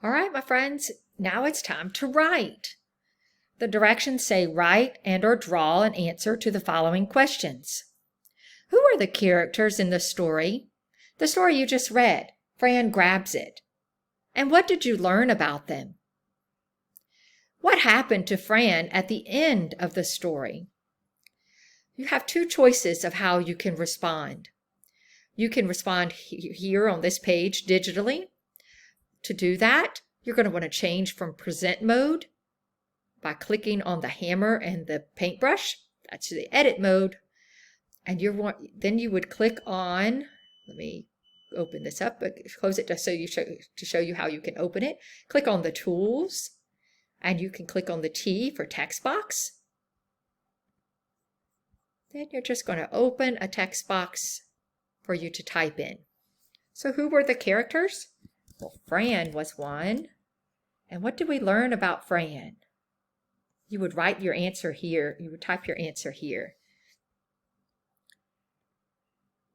All right, my friends, now it's time to write. The directions say write and or draw an answer to the following questions. Who are the characters in the story? The story you just read. Fran grabs it. And what did you learn about them? What happened to Fran at the end of the story? You have two choices of how you can respond. You can respond here on this page digitally. To do that, you're going to want to change from present mode by clicking on the hammer and the paintbrush. That's the edit mode. And then you would click on, let me open this up, but close it to show you how you can open it. Click on the tools, and you can click on the T for text box. Then you're just going to open a text box for you to type in. So who were the characters? Well, Fran was one. And what did we learn about Fran? You would write your answer here. You would type your answer here.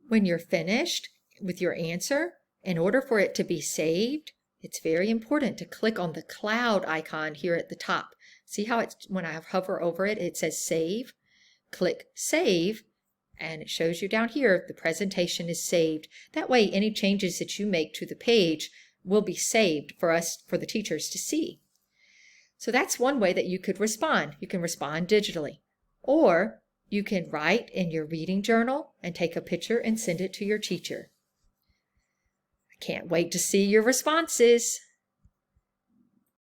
When you're finished with your answer, in order for it to be saved, it's very important to click on the cloud icon here at the top. See how when I hover over it, it says save. Click save, and it shows you down here the presentation is saved. That way, any changes that you make to the page will be saved for the teachers to see. So that's one way that you could respond. You can respond digitally. Or you can write in your reading journal and take a picture and send it to your teacher. I can't wait to see your responses.